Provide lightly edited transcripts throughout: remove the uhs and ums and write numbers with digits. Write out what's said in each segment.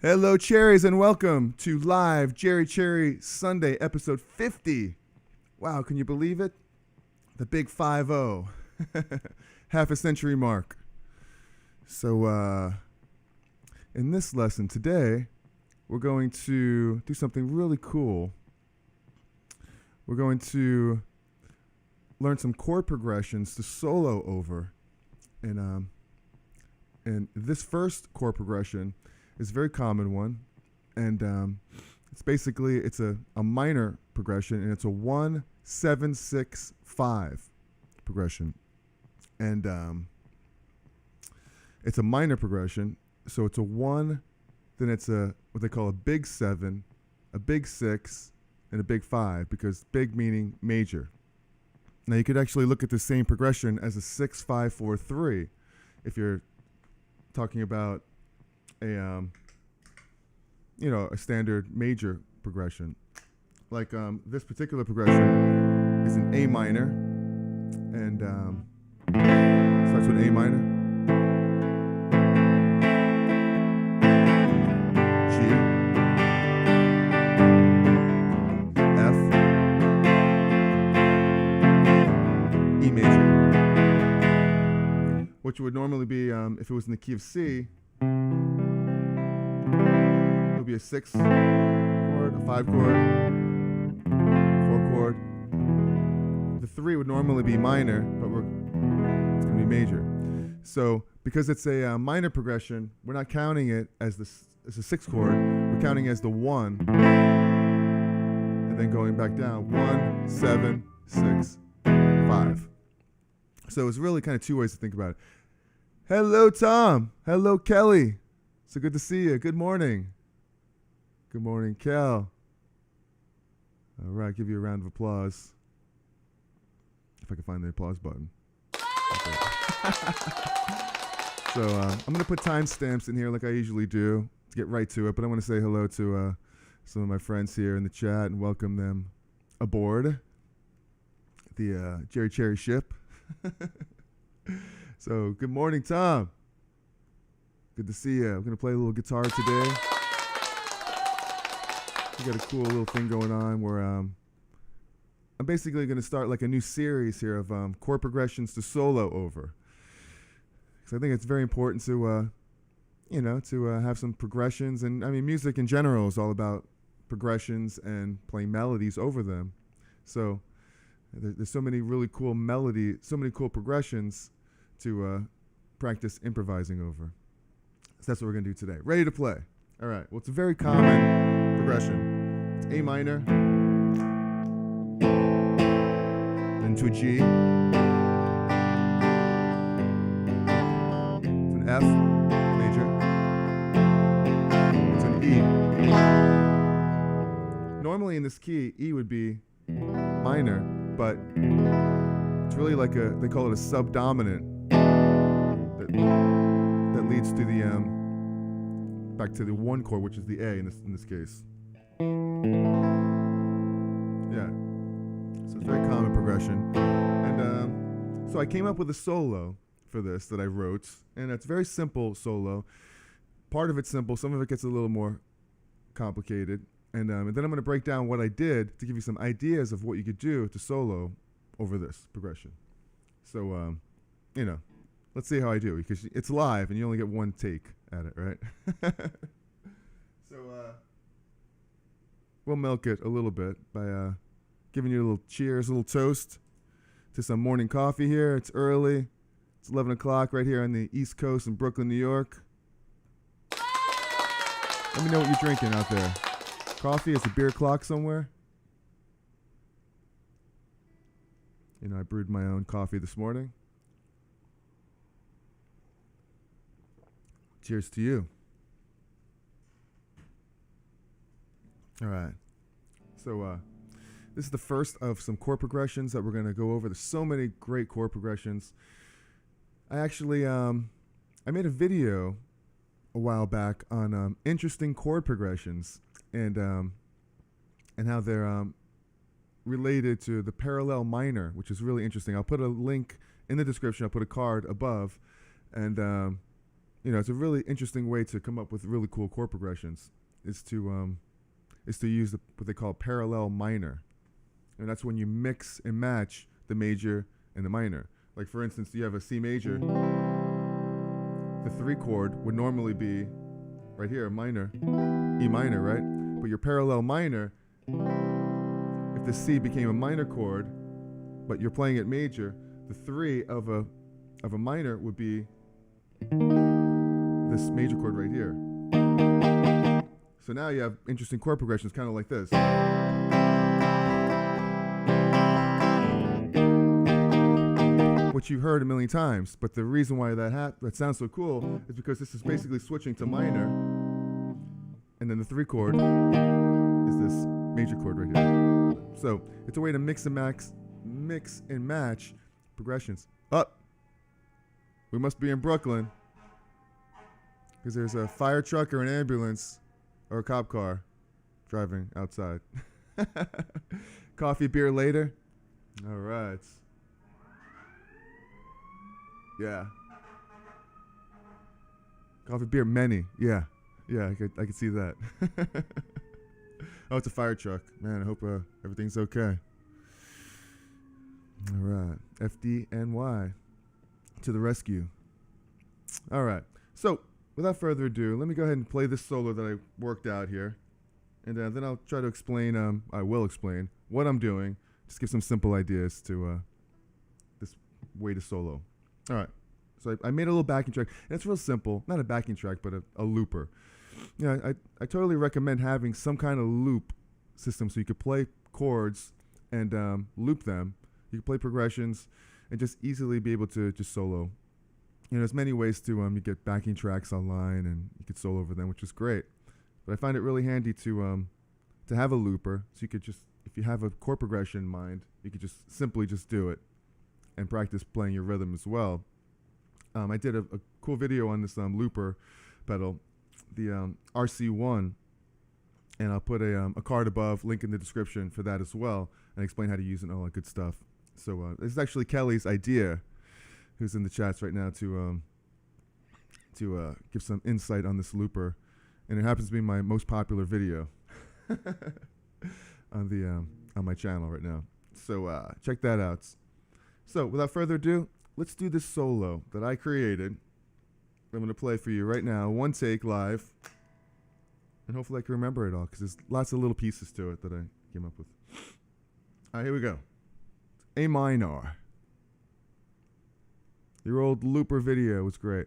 Hello, cherries, and welcome to live Jerry Cherry Sunday, episode 50. Wow, can you believe it? The big 5-0. Half a century mark. So, in this lesson today, we're going to do something really cool. We're going to learn some chord progressions to solo over. And this first chord progression is a very common one, and it's basically a minor progression, and it's a 1-7-6-5 progression, and it's a minor progression. So it's a 1, then it's a what they call a big 7, a big 6, and a big 5, because big meaning major. Now you could actually look at the same progression as a 6-5-4-3 if you're talking about a standard major progression. Like this particular progression is an A minor, and starts with A minor, G, F, E major, which would normally be, if it was in the key of C, be a 6 chord, a 5 chord, 4 chord. The 3 would normally be minor, but it's going to be major. So because it's a minor progression, we're not counting it as a 6 chord. We're counting it as the 1, and then going back down. 1, 7, 6, 5. So it's really kind of two ways to think about it. Hello, Tom. Hello, Kelly. So good to see you. Good morning. Good morning, Cal. All right, give you a round of applause. If I can find the applause button. Okay. So I'm going to put timestamps in here like I usually do to get right to it, but I want to say hello to some of my friends here in the chat and welcome them aboard the Jerry Cherry ship. So good morning, Tom. Good to see you. I'm going to play a little guitar today. We got a cool little thing going on where I'm basically going to start like a new series here of chord progressions to solo over. Because I think it's very important to, have some progressions. And I mean, music in general is all about progressions and playing melodies over them. So there's so many really cool so many cool progressions to practice improvising over. So that's what we're going to do today. Ready to play. All right. Well, it's a very common progression. It's A minor, then to a G, to an F major, to an E. Normally in this key, E would be minor, but it's really like they call it a subdominant that leads to the back to the 1 chord, which is the A in this case. Yeah. So it's a very common progression. And so I came up with a solo for this that I wrote, and it's a very simple solo. Part of it's simple, some of it gets a little more complicated. And then I'm going to break down what I did to give you some ideas of what you could do to solo over this progression. So, let's see how I do, because it's live and you only get one take at it, right? So we'll milk it a little bit by giving you a little cheers, a little toast to some morning coffee here. It's early. It's 11 o'clock right here on the East Coast in Brooklyn, New York. Let me know what you're drinking out there. Coffee? Is a beer clock somewhere? I brewed my own coffee this morning. Cheers to you. All right. So this is the first of some chord progressions that we're going to go over. There's so many great chord progressions. I actually I made a video a while back on interesting chord progressions and how they're related to the parallel minor, which is really interesting. I'll put a link in the description. I'll put a card above, and it's a really interesting way to come up with really cool chord progressions. Is to use what they call parallel minor, and that's when you mix and match the major and the minor. Like for instance, you have a C major. The 3 chord would normally be right here, a minor, E minor, right? But your parallel minor, if the C became a minor chord, but you're playing it major, the 3 of a minor would be this major chord right here. So now you have interesting chord progressions, kind of like this. Which you've heard a million times, but the reason why that sounds so cool is because this is basically switching to minor, and then the 3 chord is this major chord right here. So it's a way to mix and match progressions. We must be in Brooklyn, because there's a fire truck or an ambulance or a cop car driving outside. Coffee, beer later? All right. Yeah. Coffee, beer, many. Yeah. Yeah, I could see that. Oh, it's a fire truck. Man, I hope everything's okay. All right. FDNY to the rescue. All right. So, without further ado, let me go ahead and play this solo that I worked out here. And then I'll try to explain, I will explain what I'm doing. Just give some simple ideas to this way to solo. All right. So I made a little backing track. And it's real simple. Not a backing track, but a looper. I totally recommend having some kind of loop system so you could play chords and loop them. You can play progressions and just easily be able to just solo. There's many ways to you get backing tracks online and you could solo over them, which is great. But I find it really handy to have a looper, so you could just, if you have a chord progression in mind, you could just simply just do it and practice playing your rhythm as well. I did a cool video on this looper pedal, the RC1, and I'll put a card above, link in the description for that as well, and explain how to use it and all that good stuff. So this is actually Kelly's idea, who's in the chats right now, to give some insight on this looper, and it happens to be my most popular video on my channel right now. So check that out. So without further ado, let's do this solo that I created. I'm going to play for you right now, one take live, and hopefully I can remember it all, because there's lots of little pieces to it that I came up with. All right, here we go. A minor. Your old looper video was great.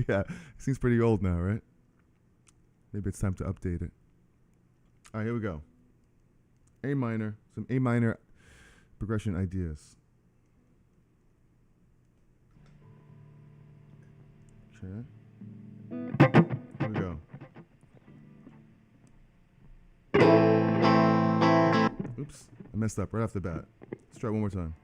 Yeah, it seems pretty old now, right? Maybe it's time to update it. All right, here we go. A minor, some A minor progression ideas. Okay. Here we go. Oops, I messed up right off the bat. Let's try it one more time.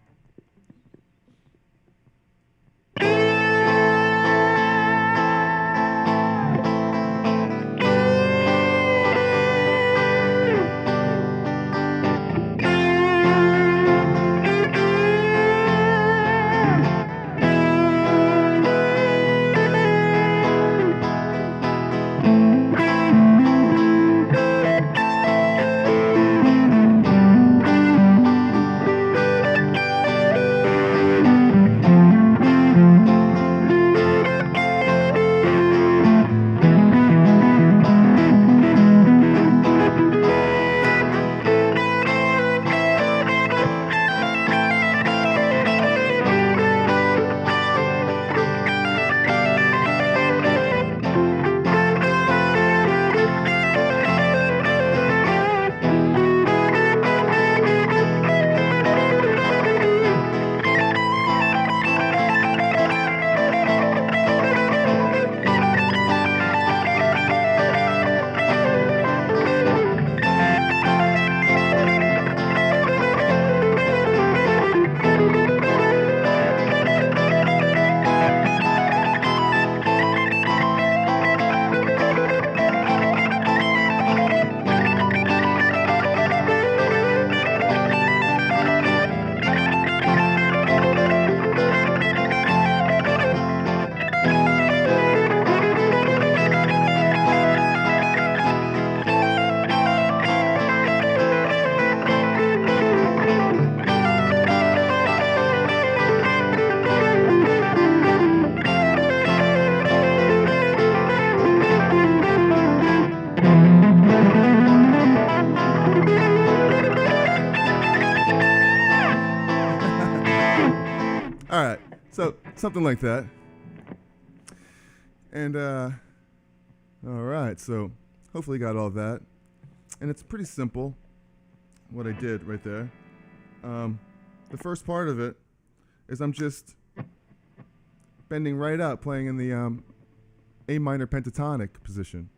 So something like that. And all right, so hopefully you got all that. And it's pretty simple what I did right there. The first part of it is I'm just bending right out, playing in the A minor pentatonic position,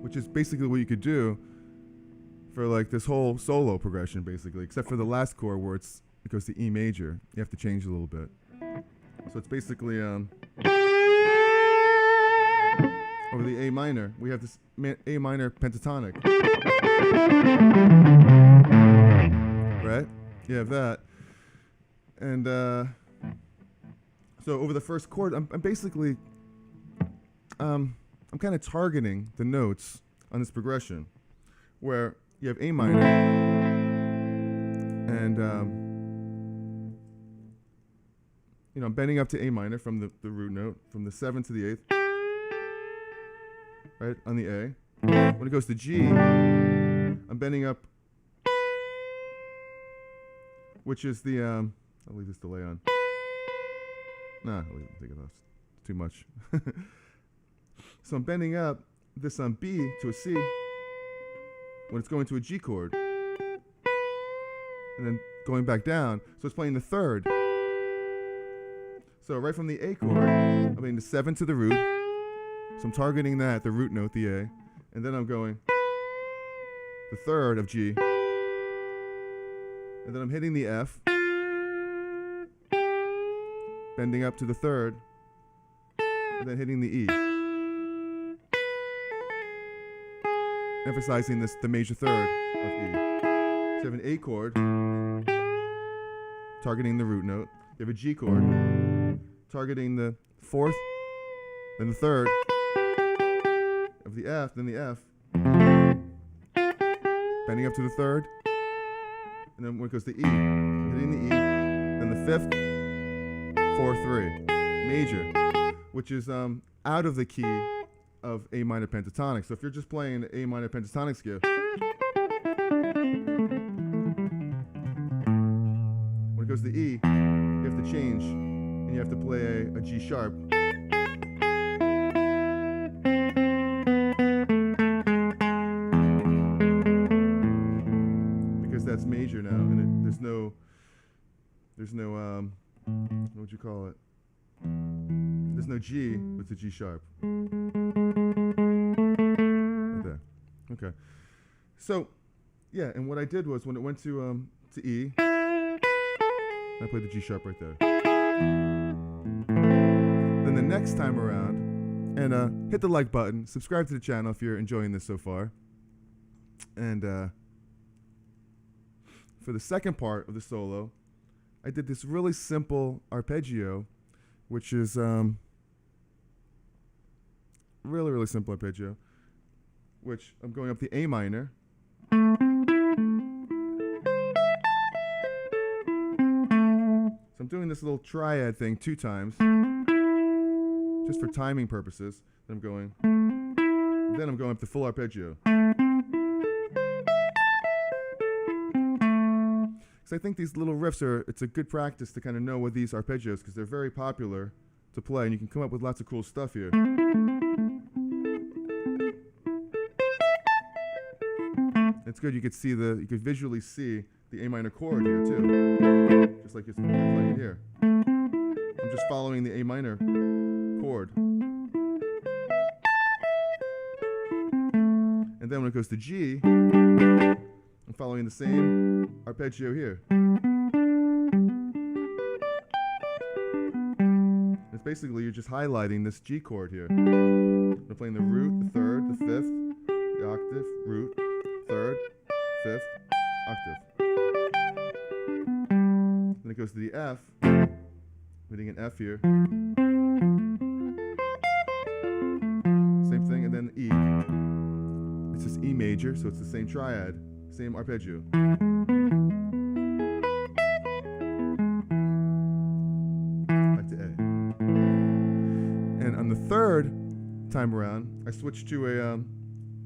which is basically what you could do for like this whole solo progression, basically, except for the last chord where it goes to E major. You have to change a little bit. So it's basically over the A minor, we have this A minor pentatonic. Right? You have that. And so over the first chord, I'm basically, I'm kind of targeting the notes on this progression, where you have A minor, and you know, I'm bending up to A minor from the root note, from the 7th to the 8th, right, on the A. When it goes to G, I'm bending up, which is the, I'll leave this delay on. Nah, I'll take it off. It's too much. So I'm bending up this on B to a C when it's going to a G chord. And then going back down, so it's playing the 3rd. So right from the A chord, I'm playing the 7 to the root. So I'm targeting that, the root note, the A. And then I'm going the 3rd of G. And then I'm hitting the F, bending up to the 3rd, and then hitting the E. Emphasizing this, the major 3rd of E. So you have an A chord, targeting the root note. You have a G chord, targeting the 4th, then the 3rd of the F, then the F, bending up to the 3rd, and then when it goes to E, hitting the E, then the 5th, 4-3, major, which is out of the key of A minor pentatonic. So if you're just playing the A minor pentatonic scale, when it goes to E, you have to change, and you have to play a G sharp. Because that's major now, and there's no, what would you call it? There's no G with the G sharp. Right there. Okay. So, yeah, and what I did was when it went to E, I played the G sharp right there. Then the next time around, and hit the like button, subscribe to the channel if you're enjoying this so far. And for the second part of the solo, I did this really simple arpeggio, which is really, really simple arpeggio, which I'm going up the A minor. So I'm doing this little triad thing 2 times, just for timing purposes. Then I'm going up the full arpeggio. Because I think these little riffs it's a good practice to kind of know what these arpeggios, because they're very popular to play, and you can come up with lots of cool stuff here. It's good, you could visually see the A minor chord here too, just like you're playing here. I'm just following the A minor chord. And then when it goes to G, I'm following the same arpeggio here. It's basically, you're just highlighting this G chord here. I'm playing the root, the 3rd, the 5th, the octave, root, 3rd, 5th, octave. Then it goes to the F, hitting an F here. Same thing, and then E. It's just E major, so it's the same triad, same arpeggio. Back to A. And on the 3rd time around, I switched to a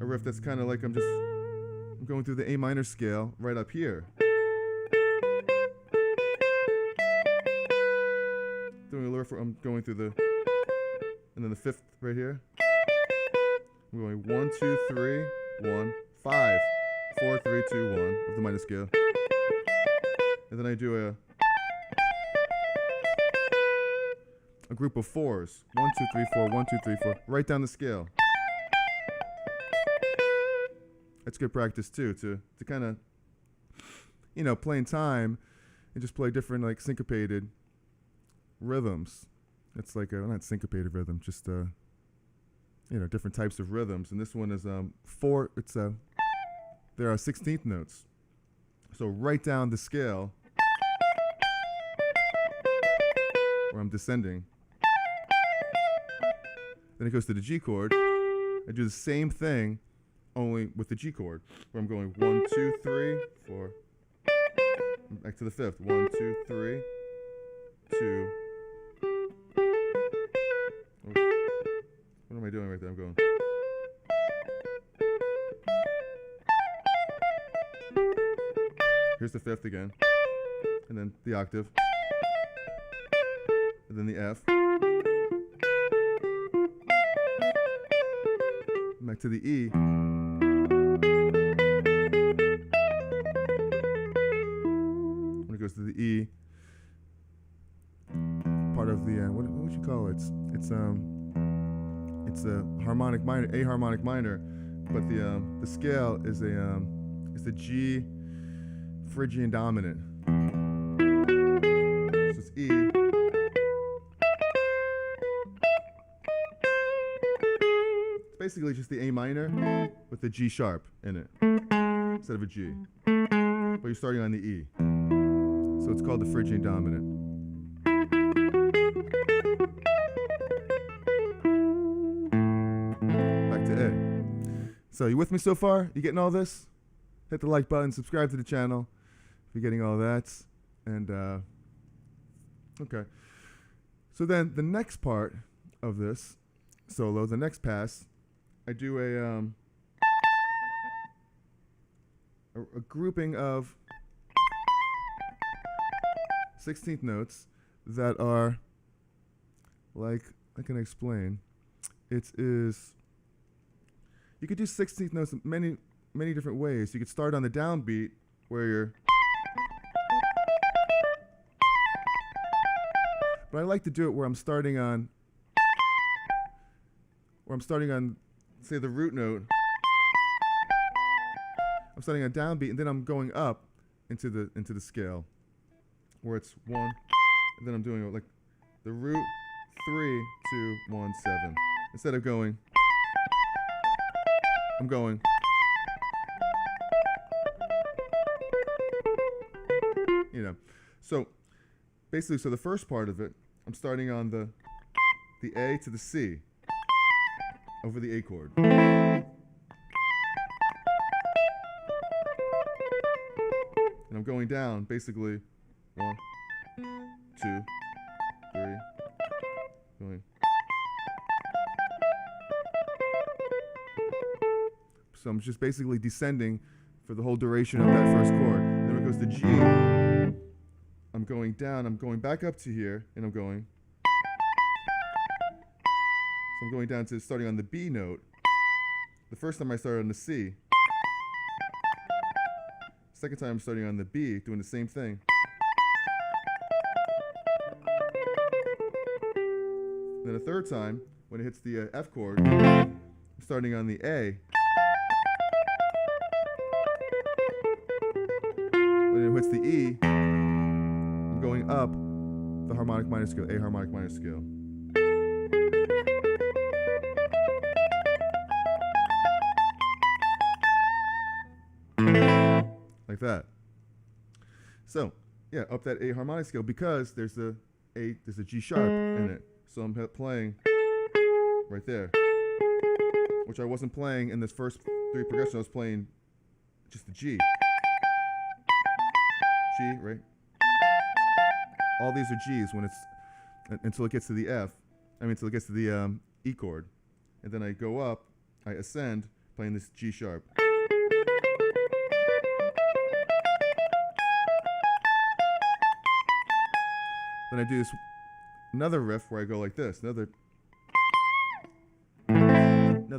riff that's kind of like I'm going through the A minor scale right up here. riff where I'm going through the, and then the fifth right here. I'm going 1, 2, 3, 1, 5, 4, 3, 2, 1 of the minor scale. And then I do a group of fours. 1, 2, 3, 4, 1, 2, 3, 4, right down the scale. That's good practice too, to kind of, you know, play in time and just play different like syncopated rhythms. It's like not syncopated rhythm, just you know, different types of rhythms. And this one is four. It's there are 16th notes, so right down the scale where I'm descending. Then it goes to the G chord. I do the same thing, only with the G chord, where I'm going 1, 2, 3, 4. Back to the fifth. 1, 2, 3, 2. What am I doing right there? I'm going. Here's the fifth again, and then the octave, and then the F. Back to the E. When it goes to the E, part of the what would you call it? It's a harmonic minor, A harmonic minor, but the scale is the G Phrygian dominant. So it's E. It's basically just the A minor with the G sharp in it instead of a G. But you're starting on the E. So it's called the Phrygian dominant. Back to A. So you with me so far? You getting all this? Hit the like button, subscribe to the channel if you're getting all that. And okay. So then the next part of this solo, the next pass, I do a grouping of 16th notes that are like, I can explain. It is, you could do 16th notes in many different ways. You could start on the downbeat where you're, but I like to do it where I'm starting on, say the root note. I'm starting on downbeat and then I'm going up into the scale where it's 1, and then I'm doing like the root 3, 2, 1, 7. Instead of going, I'm going. You know, so basically, so the first part of it, I'm starting on the A to the C over the A chord. And I'm going down, basically, 1, 2, 3, going. So I'm just basically descending for the whole duration of that first chord. Then when it goes to G, I'm going down, I'm going back up to here, and I'm going. So I'm going down to starting on the B note. The first time I started on the C. Second time I'm starting on the B, doing the same thing. Then a third time, when it hits the F chord, I'm starting on the A. When it hits the E, I'm going up the harmonic minor scale, A harmonic minor scale. Like that. So, yeah, up that A harmonic scale because there's a G sharp in it. So I'm playing right there, which I wasn't playing in this first 3 progressions. I was playing just the G. G, right? All these are G's when it's until it gets to the F. I mean, until it gets to the E chord, and then I go up, I ascend, playing this G sharp. Then I do this another riff where I go like this, another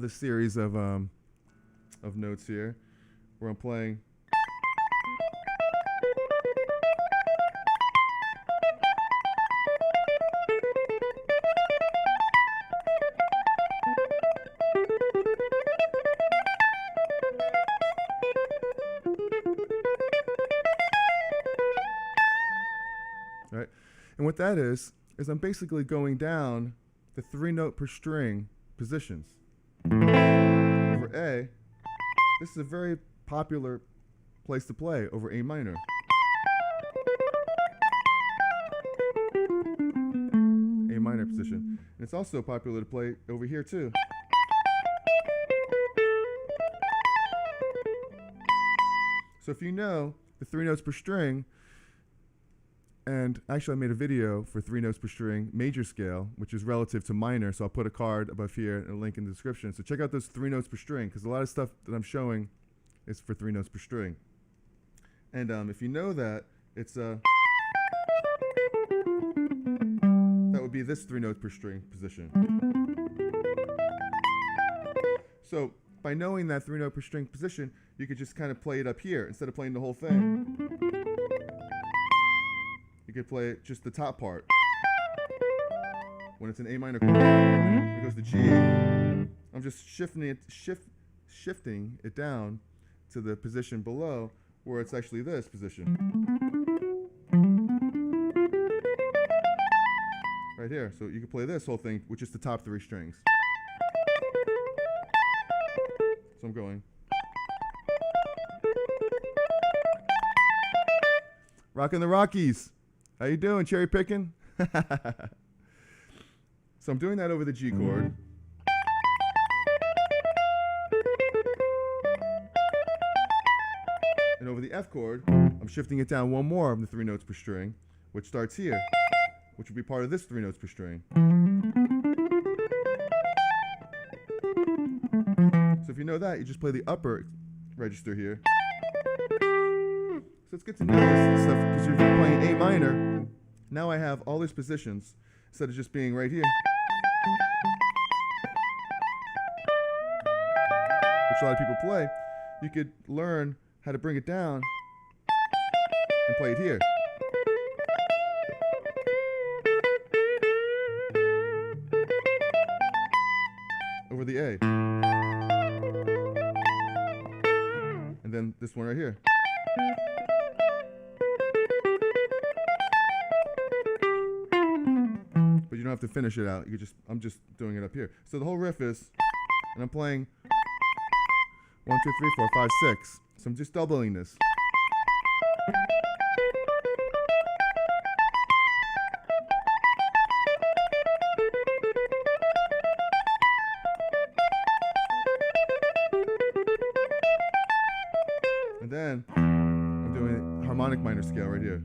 series of notes here, where I'm playing. Right? And what that is I'm basically going down the 3-note per string positions. Over A, this is a very popular place to play over A minor. A minor position. And it's also popular to play over here too. So if you know the 3 notes per string, and actually I made a video for 3 notes per string major scale, which is relative to minor, so I'll put a card above here and a link in the description. So check out those 3 notes per string, because a lot of stuff that I'm showing is for 3 notes per string. And if you know that, it's that would be this 3 notes per string position. So by knowing that 3 note per string position, you could just kind of play it up here instead of playing the whole thing. You could play it just the top part. When it's an A minor chord, when it goes to G, I'm just shifting it down to the position below where it's actually this position. Right here. So you can play this whole thing with just the top 3 strings. So I'm going. Rockin' the Rockies. How you doing, cherry picking? So I'm doing that over the G chord. And over the F chord, I'm shifting it down one more of the 3 notes per string, which starts here, which will be part of this 3 notes per string. So if you know that, you just play the upper register here. So it's good to know this stuff, because you're playing A minor. Now I have all these positions instead of just being right here, which a lot of people play. You could learn how to bring it down and play it here. Over the A. And then this one right here. But you don't have to finish it out. I'm just doing it up here. So the whole riff is, and I'm playing 1, 2, 3, 4, 5, 6. So I'm just doubling this. And then I'm doing harmonic minor scale right here.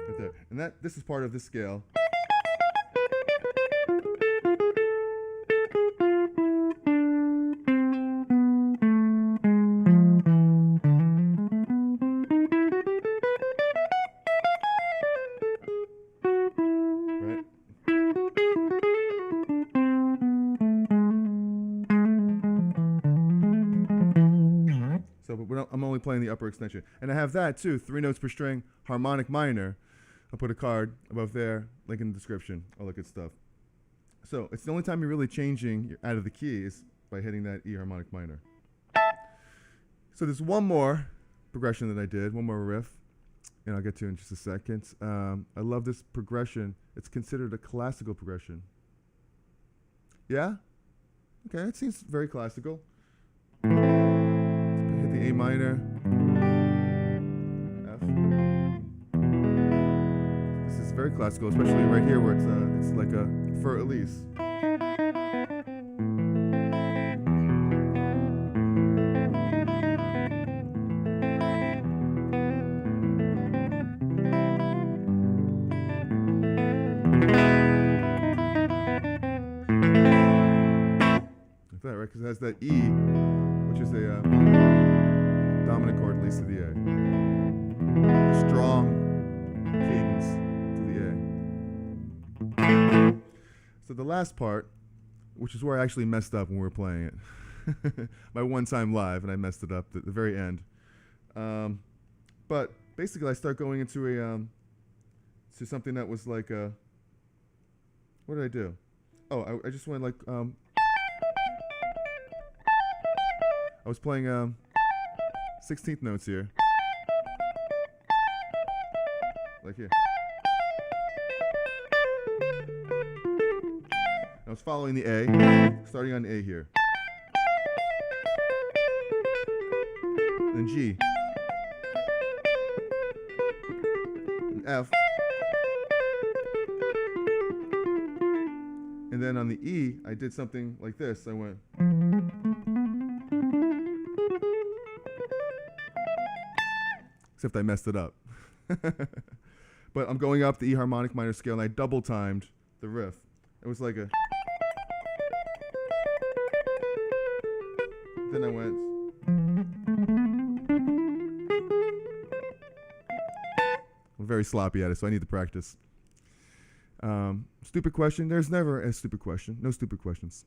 Right there. And this is part of this scale. I'm only playing the upper extension. And I have that too, 3 notes per string, harmonic minor. I'll put a card above there, link in the description, all that good stuff. So it's the only time you're really changing out of the key is by hitting that E harmonic minor. So there's one more progression that I did, one more riff, and I'll get to in just a second. I love this progression. It's considered a classical progression. Yeah? Okay, it seems very classical. Hit the A minor, F. This is very classical, especially right here where it's like a for Elise. Like that, right? Because it has that E, which is a dominant chord leads to the A. Strong cadence to the A. So the last part, which is where I actually messed up when we were playing it. My one time live, and I messed it up at the very end. But basically, I start going into to something that was like a. What did I do? Oh, I just went like. I was playing 16th notes here, like here. I was following the A, starting on A here. Then G. And F. And then on the E, I did something like this. I went. Except I messed it up. But I'm going up the E harmonic minor scale, and I double timed the riff. It was like a. Then I went. I'm very sloppy at it, so I need to practice. Stupid question. There's never a stupid question. No stupid questions.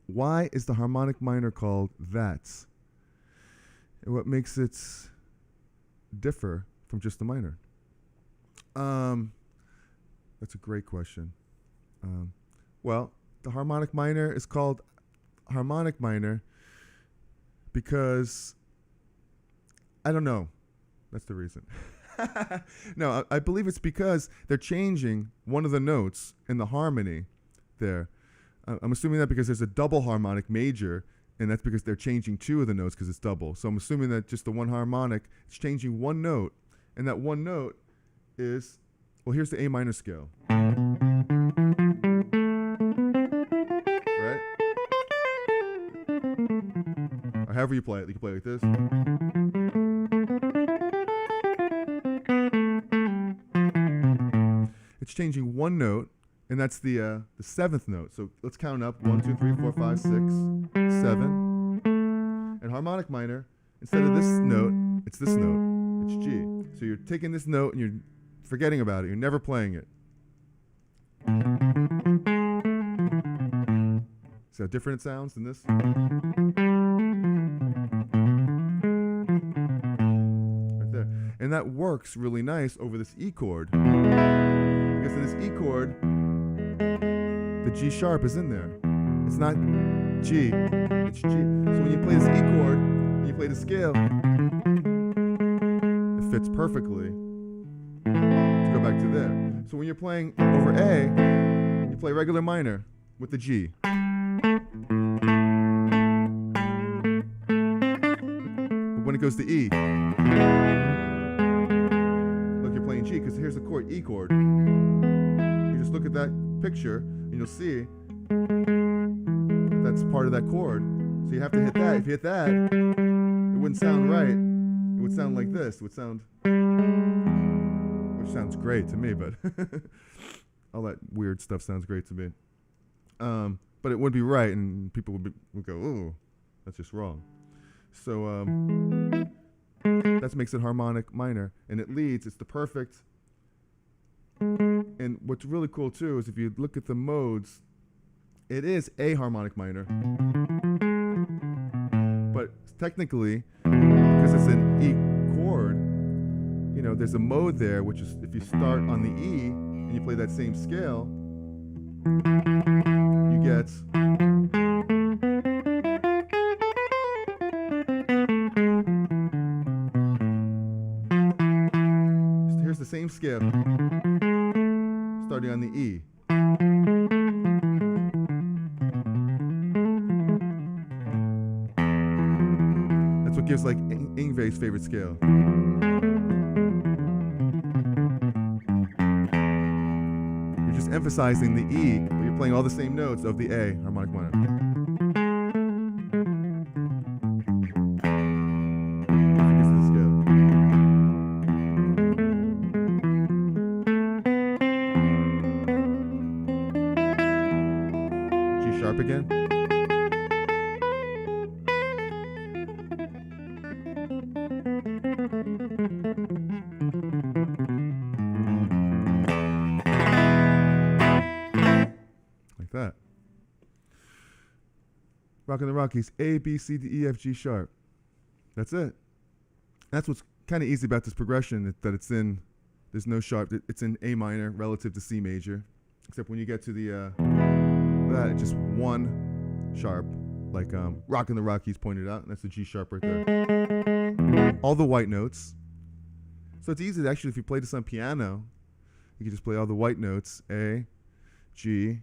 Why is the harmonic minor called that? And what makes it differ from just the minor? That's a great question. Well, the harmonic minor is called harmonic minor because I don't know. That's the reason. No, I believe it's because they're changing one of the notes in the harmony there. I'm assuming that because there's a double harmonic major, and that's because they're changing two of the notes because it's double. So I'm assuming that just the one harmonic is changing one note, and that one note is, well, here's the A minor scale. Right? Or however you play it. You can play it like this. It's changing one note, and that's the seventh note. So let's count up. 1, 2, 3, 4, 5, 6, 7. And harmonic minor, instead of this note, it's this note. It's G. So you're taking this note and you're forgetting about it. You're never playing it. See how different it sounds than this? Right there. And that works really nice over this E chord. Because in this E chord, the G sharp is in there. It's not G, it's G. So when you play this E chord, and you play the scale, it fits perfectly to go back to there. So when you're playing over A, you play regular minor with the G. But when it goes to E, look, you're playing G, because here's the chord, E chord. You just look at that picture, and you'll see that's part of that chord. So you have to hit that. If you hit that, it wouldn't sound right. It would sound like this. It would sound, which sounds great to me, but all that weird stuff sounds great to me. But it wouldn't be right, and people would go, "Oh, that's just wrong." So that makes it harmonic minor, and it leads. It's the perfect. And what's really cool too is if you look at the modes, it is a harmonic minor, but technically, because it's an E chord, you know, there's a mode there, which is if you start on the E and you play that same scale, you get here's the same scale starting on the E. That's what gives like Yngwie's favorite scale. You're just emphasizing the E, but you're playing all the same notes of the A harmonic minor. Sharp again. that. Rockin' the Rockies, A, B, C, D, E, F, G sharp. That's it. That's what's kind of easy about this progression, that it's in, there's no sharp, it's in A minor relative to C major. Except when you get to the, that, it's just one sharp, like Rockin' the Rockies pointed out, and that's the G sharp right there. All the white notes. So it's easy to actually, if you play this on piano, you can just play all the white notes, A, G,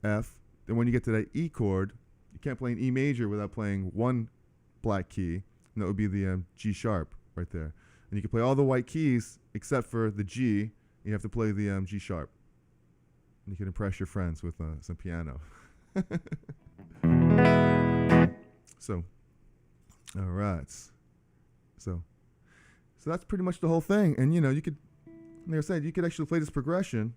F. Then when you get to that E chord, you can't play an E major without playing one black key, and that would be the G sharp right there. And you can play all the white keys except for the G. You have to play the G sharp. And you can impress your friends with some piano. So, all right. So that's pretty much the whole thing. And, you know, you could, like I said, you could actually play this progression,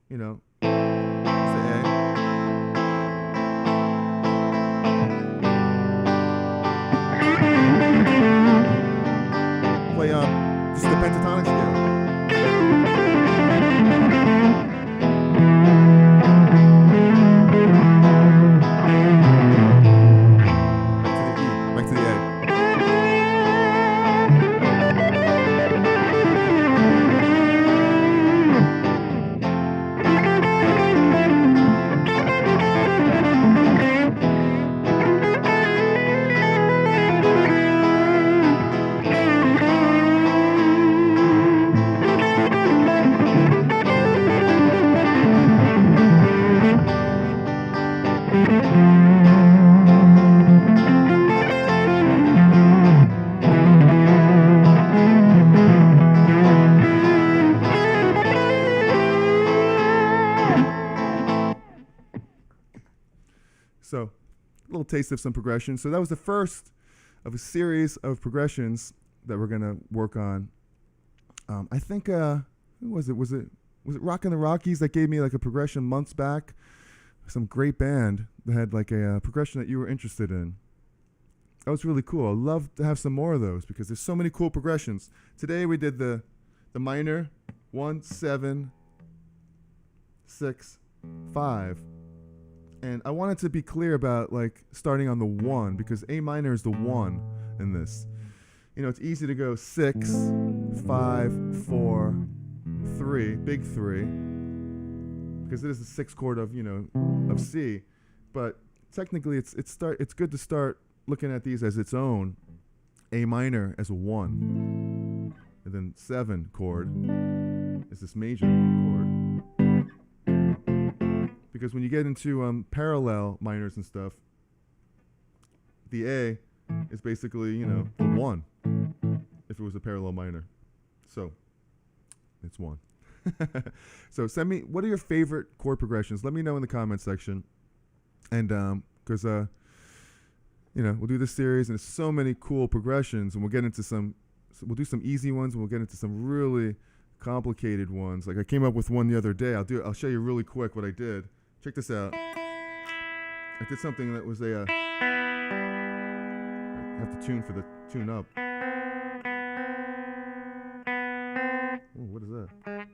you know, say A. Play just the pentatonic scale. Back to the E, back to the A. So, a little taste of some progressions. So that was the first of a series of progressions that we're gonna work on. I think who was it? Was it Rockin' the Rockies that gave me like a progression months back? Some great band that had like a progression that you were interested in. That was really cool. I'd love to have some more of those because there's so many cool progressions. Today we did the minor 1, 7, 6, 5. And I wanted to be clear about like starting on the 1 because A minor is the 1 in this. You know, it's easy to go 6, 5, 4, 3, big 3, because it is the 6th chord of, you know, of C. But technically it's good to start looking at these as its own. A minor as a 1. And then 7 chord is this major chord. Because when you get into parallel minors and stuff, the A is basically, you know, a 1 if it was a parallel minor. So it's 1. So send me, what are your favorite chord progressions? Let me know in the comment section. And because, you know, we'll do this series and there's so many cool progressions, and we'll get into we'll do some easy ones, and we'll get into some really complicated ones. Like I came up with one the other day. I'll show you really quick what I did. Check this out. I did something that was I have to tune for the tune up. Ooh, what is that?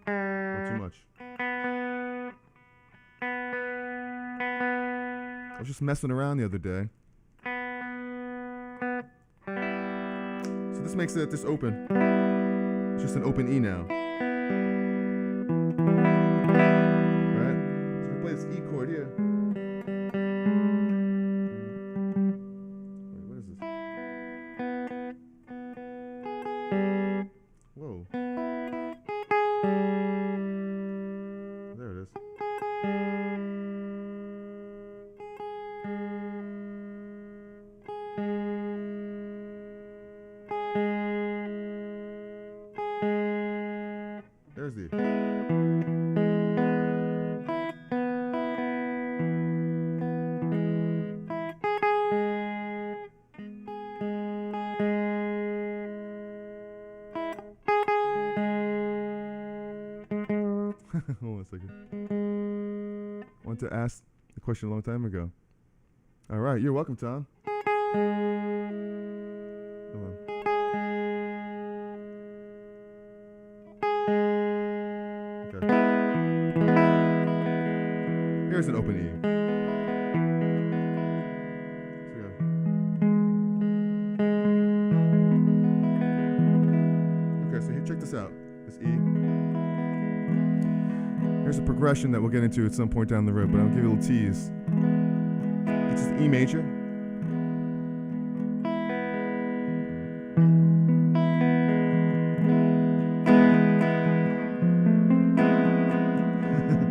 Not too much. I was just messing around the other day. So this makes it this open. It's just an open E now. This E chord here. Wait, what is this? Whoa. There it is. There's the hold on a second. I wanted to ask the question a long time ago. All right, you're welcome, Tom. Hold on. Okay. Here's an open E. Okay, so here, check this out. This E. Here's a progression that we'll get into at some point down the road, but I'll give you a little tease. It's just E major.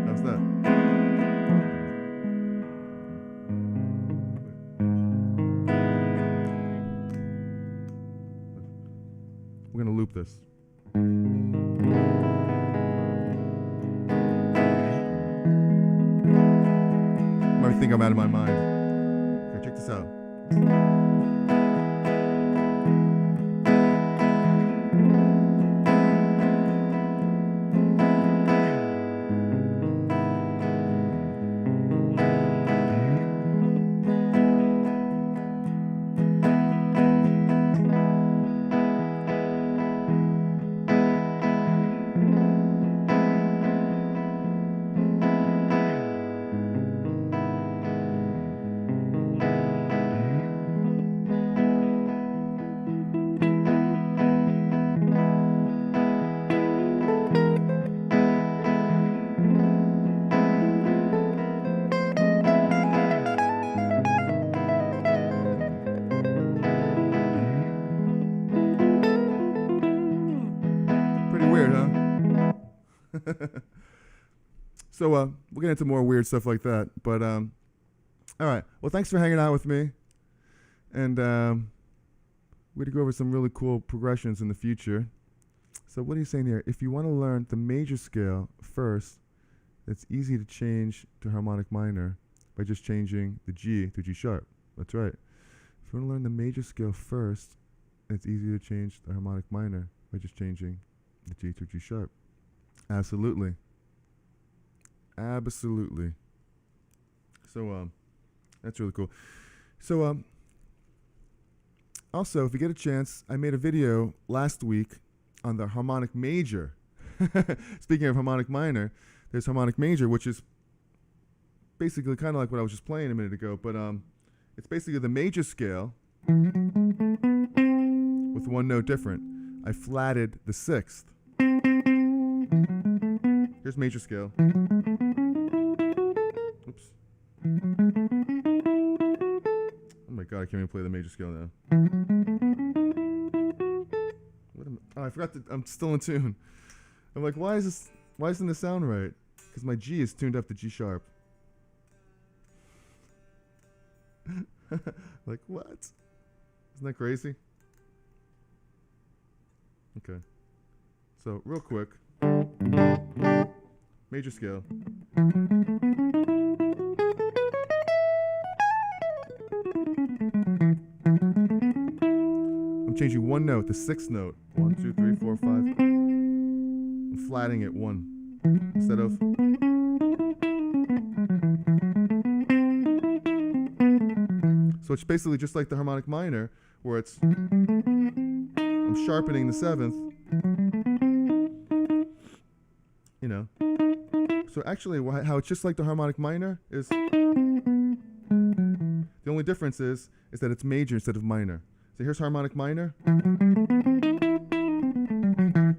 How's that? We're going to loop this. I think I'm out of my mind. Okay, check this out. So we'll get into more weird stuff like that. But all right. Well, thanks for hanging out with me. And we're going to go over some really cool progressions in the future. So what are you saying here? If you want to learn the major scale first, it's easy to change to harmonic minor by just changing the G to G sharp. That's right. If you want to learn the major scale first, it's easy to change the harmonic minor by just changing the G to G sharp. Absolutely. Absolutely. So that's really cool. So also, if you get a chance, I made a video last week on the harmonic major. Speaking of harmonic minor, there's harmonic major, which is basically kind of like what I was just playing a minute ago, but it's basically the major scale with one note different. I flatted the sixth. Here's major scale. Oops. Oh my god, I can't even play the major scale now. I forgot to, I'm still in tune. I'm like, why isn't this sound right? Because my G is tuned up to G sharp. Like, what? Isn't that crazy? Okay. So, real quick. Major scale. I'm changing one note, the sixth note. 1, 2, 3, 4, 5. I'm flatting it 1 instead of. So it's basically just like the harmonic minor, where it's I'm sharpening the seventh. You know. So actually, how it's just like the harmonic minor is the only difference is that it's major instead of minor. So here's harmonic minor.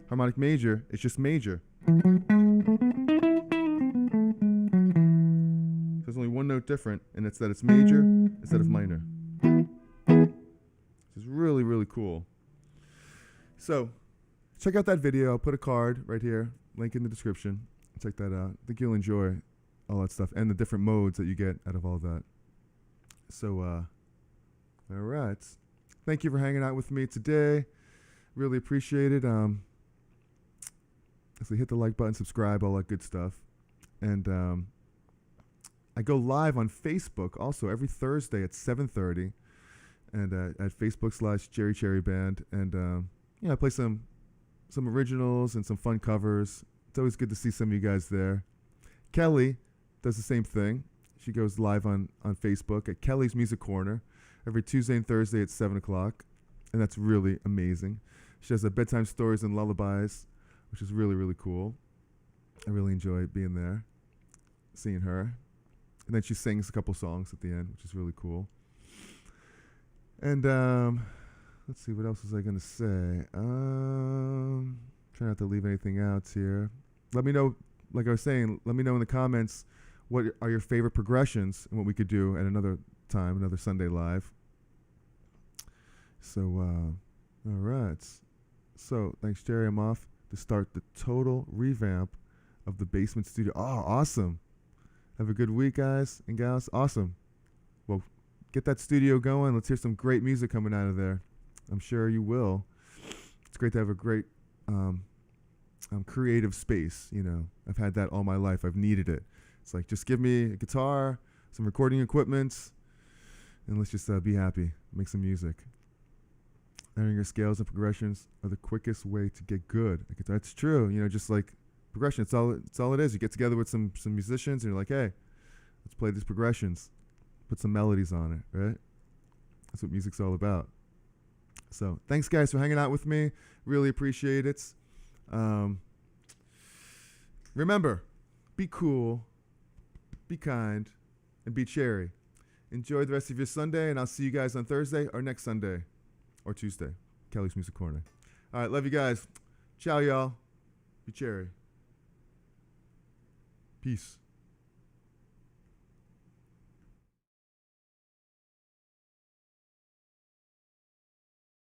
Harmonic major, it's just major. So there's only one note different, and it's that it's major instead of minor. This is really, really cool. So check out that video. I'll put a card right here, link in the description. Check that out. I think you'll enjoy all that stuff and the different modes that you get out of all that. So, all right. Thank you for hanging out with me today. Really appreciate it. So hit the like button, subscribe, all that good stuff. And I go live on Facebook also every Thursday at 7:30, and at Facebook/JerryCherryBand. And I play some originals and some fun covers. It's always good to see some of you guys there. Kelly does the same thing. She goes live on Facebook at Kelly's Music Corner every Tuesday and Thursday at 7 o'clock. And that's really amazing. She does bedtime stories and lullabies, which is really, really cool. I really enjoy being there, seeing her. And then she sings a couple songs at the end, which is really cool. And let's see, what else was I going to say? Try not to leave anything out here. Let me know, like I was saying, let me know in the comments what are your favorite progressions and what we could do at another time, another Sunday Live. So, all right. So, thanks, Jerry. I'm off to start the total revamp of the basement studio. Oh, awesome. Have a good week, guys and gals. Awesome. Well, get that studio going. Let's hear some great music coming out of there. I'm sure you will. It's great to have a great creative space. You know, I've had that all my life. I've needed it. It's like, just give me a guitar, some recording equipment, and let's just be happy. Make some music. Learning your scales and progressions are the quickest way to get good. That's true. You know, just like progression, it's all it is. You get together with some musicians, and you're like, hey, let's play these progressions. Put some melodies on it, right? That's what music's all about. So thanks, guys, for hanging out with me. Really appreciate it. Remember, be cool, be kind, and be cherry. Enjoy the rest of your Sunday, and I'll see you guys on Thursday or next Sunday or Tuesday. Kelly's Music Corner. All right, love you guys. Ciao, y'all. Be cherry. Peace.